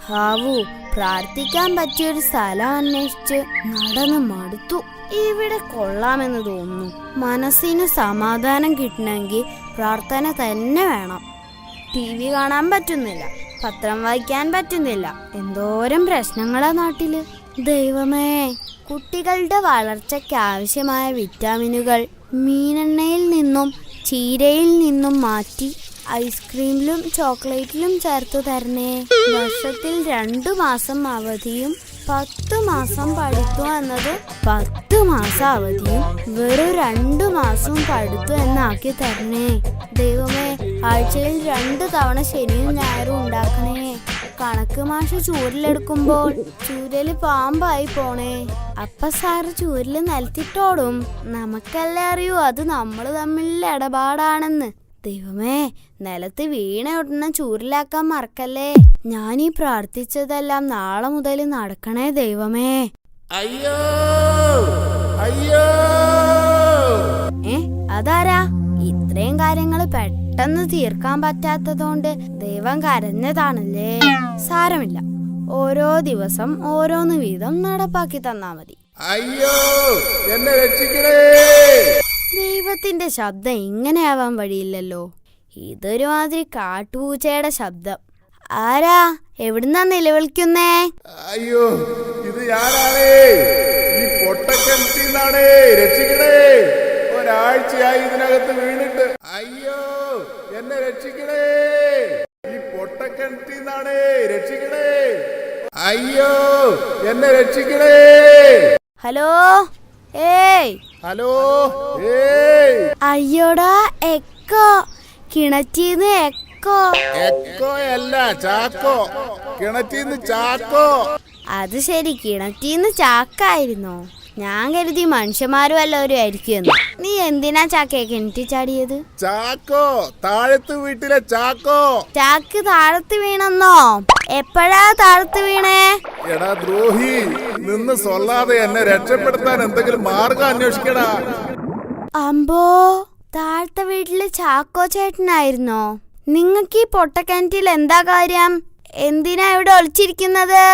ഹാവു, പ്രാർത്ഥിക്കാൻ പറ്റിയൊരു സ്ഥലം അന്വേഷിച്ച് നടന്ന് മടുത്തു. ഇവിടെ കൊള്ളാമെന്ന് തോന്നുന്നു. മനസ്സിന് സമാധാനം കിട്ടണമെങ്കിൽ പ്രാർത്ഥന തന്നെ വേണം. TV കാണാൻ പറ്റുന്നില്ല, പത്രം വായിക്കാൻ പറ്റുന്നില്ല. എന്തോരം പ്രശ്നങ്ങളാ നാട്ടില്. ദൈവമേ, കുട്ടികളുടെ വളർച്ചയ്ക്ക് ആവശ്യമായ വിറ്റാമിനുകൾ മീനെണ്ണയിൽ നിന്നും ചീരയിൽ നിന്നും മാറ്റി ഐസ്ക്രീമിലും ചോക്ലേറ്റിലും ചേർത്ത് തരണേ. വർഷത്തിൽ 2 മാസം അവധിയും 10 മാസം പഠിത്തു എന്നത് 10 മാസം അവധിയും വെറും 2 മാസവും പഠിത്തു എന്നാക്കി തരണേ. ദൈവമേ, ആഴ്ചയിൽ 2 തവണ ശനിയും ഞായറും ഉണ്ടാക്കണേ. കണക്ക് മാഷ് ചൂരിലെടുക്കുമ്പോൾ ചൂരല് പാമ്പായി പോണേ. അപ്പ സാറ് ചൂരില് നിലത്തിട്ടോടും. നമുക്കല്ലേ അറിയൂ അത് നമ്മൾ തമ്മിലുള്ള ഇടപാടാണെന്ന്. ദൈവമേ, നിലത്ത് വീണ ഉടനെ ചൂരിലാക്കാൻ മറക്കല്ലേ. ഞാനീ പ്രാർത്ഥിച്ചതെല്ലാം നാളെ മുതൽ നടക്കണേ ദൈവമേ. അയ്യോ അയ്യോ, അതാരാ? ഇത്രയും കാര്യങ്ങൾ പെട്ടെന്ന് തീർക്കാൻ പറ്റാത്തതുകൊണ്ട് ദൈവം കരഞ്ഞതാണല്ലേ. സാരമില്ല, ഓരോ ദിവസം ഓരോന്ന് വീതം നടപ്പാക്കി തന്നാ മതി. അയ്യോ, എന്നെ രക്ഷിക്കണേ. ദൈവത്തിന്റെ ശബ്ദം ഇങ്ങനെയാവാൻ വഴിയില്ലല്ലോ. ഇതൊരു മാതിരി കാട്ടുപൂച്ചയുടെ ശബ്ദം. ആരാ? എവിടുന്നാ നിലവിളിക്കുന്നേ? അയ്യോ, ഇത് ഞാനാണേ. ഈ പൊട്ടക്കിണറ്റിന്നാണേ. രക്ഷിക്കണേ. ഒരാഴ്ചയായി ഇതിനകത്ത് വീണിട്ട്. അയ്യോ, എന്നെ രക്ഷിക്കണേ. ഈ പൊട്ടക്കിണറ്റിന്നാണേ. രക്ഷിക്കണേ. അയ്യോ, എന്നെ രക്ഷിക്കണേ. ഹലോ, ഏയ് ഹലോ, ഏയ്. അയ്യോടാ, എക്കോ. കിണറ്റീന്ന് എക്കോ. എക്കോയല്ല, ചാക്കോ. കിണറ്റീന്ന് ചാക്കോ. അത് ശരി, കിണറ്റീന്ന് ചാക്കായിരുന്നോ? ഞാൻ കരുതി മനുഷ്യന്മാരും എല്ലാവരും ആയിരിക്കുമെന്ന്. നീ എന്തിനാ ചാക്കയെ കിണറ്റി ചാടിയത്? ചാക്കോ, താഴത്ത് വീട്ടിലെ ചാക്കോ. ചാക്ക് താഴത്ത് വീണെന്നോ? എപ്പോഴാ താഴത്ത് വീണേ? എടാ ദ്രോഹി, നിന്ന് സൊല്ലാതെ എന്നെ രക്ഷപ്പെടുത്താൻ എന്തെങ്കിലും മാർഗം അന്വേഷിക്കടാ. അമ്പോ, താഴത്തെ വീട്ടില് ചാക്കോ ചേട്ടനായിരുന്നോ? നിങ്ങക്ക് ഈ പൊട്ടക്കിണറ്റിൽ എന്താ കാര്യം? എന്തിനാ ഇവിടെ ഒളിച്ചിരിക്കുന്നത്?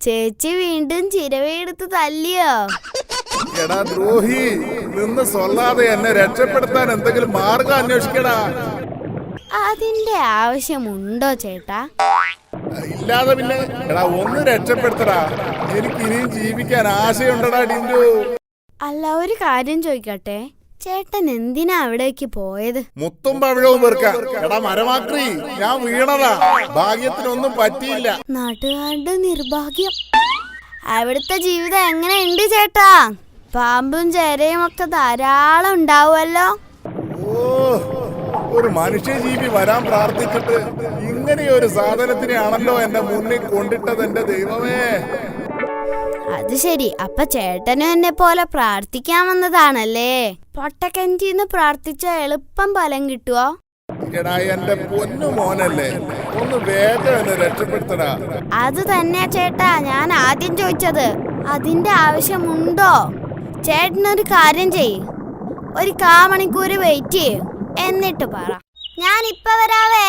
ചേച്ചി വീണ്ടും ചിരവയെടുത്ത് തല്ലിയോ? എടാ ദ്രോഹി, നിന്ന് സൊല്ലാതെ എന്നെ രക്ഷപ്പെടുത്താൻ എന്തെങ്കിലും മാർഗം അന്വേഷിക്കടാ. അതിന്റെ ആവശ്യമുണ്ടോ ചേട്ടാ? ഇല്ലാതെ പിന്നെ. എടാ ഒന്ന് രക്ഷപ്പെടുത്തടാ. എനിക്ക് ഇനിയും ജീവിക്കാൻ ആശയുണ്ടടാ ഡിൻഡു. അല്ല, ഒരു കാര്യം ചോദിക്കട്ടെ, ചേട്ടൻ എന്തിനാ അവിടേക്ക് പോയത്? മുത്തും പവിഴവും വെറുക്കാം. എടാ മരമാക്രി, ഞാൻ വീണതാ. ഭാഗ്യത്തിനൊന്നും പറ്റിയില്ല. നാട്ടുകാരുടെ നിർഭാഗ്യം. അവിടുത്തെ ജീവിതം എങ്ങനെയുണ്ട് ചേട്ടാ? പാമ്പും ചേരയും ഒക്കെ ധാരാളം ഉണ്ടാവുമല്ലോ. ഓ, ഒരു മനുഷ്യജീവി വരാൻ പ്രാർത്ഥിച്ചിട്ട് ഇങ്ങനെയൊരു സാധനത്തിനെയാണല്ലോ എന്റെ മുന്നിൽ കൊണ്ടിട്ടത്. എന്റെ ദൈവമേ. അത് ശരി, അപ്പൊ ചേട്ടനും എന്നെ പോലെ പ്രാർത്ഥിക്കാൻ വന്നതാണല്ലേ. പൊട്ടക്കിണറ്റിന്ന് പ്രാർത്ഥിച്ച എളുപ്പം ഫലം കിട്ടുവോ? എടാ എന്റെ പൊന്നു മോനല്ലേ, ഒന്ന് വേഗം എന്നെ രക്ഷപ്പെടുത്തടാ. അത് തന്നെയാ ചേട്ടാ ഞാൻ ആദ്യം ചോദിച്ചത്. അതിന്റെ ആവശ്യമുണ്ടോ? ചേട്ടനൊരു കാര്യം ചെയ്യ്, ഒരു 1/4 മണിക്കൂർ വെയിറ്റ് ചെയ്യ്, എന്നിട്ട് പറ. ഞാൻ ഇപ്പൊ വരാവേ.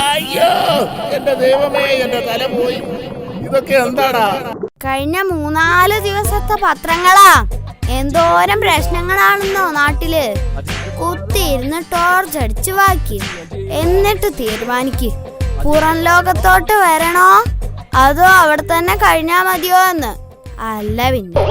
അയ്യോ, എന്റെ ദൈവമേ, എന്റെ തല പോയി. ഇതൊക്കെ എന്താടാ? കഴിഞ്ഞ 3-4 ദിവസത്തെ പത്രങ്ങളാ. എന്തോരം പ്രശ്നങ്ങളാണെന്നോ നാട്ടില്. കുത്തിയിരുന്ന് ടോർച്ച് അടിച്ച് വായിക്ക്, എന്നിട്ട് തീരുമാനിക്ക് പുറം ലോകത്തോട്ട് വരണോ അതോ അവിടെ തന്നെ കഴിഞ്ഞാ മതിയോ എന്ന്. അല്ല പിന്നെ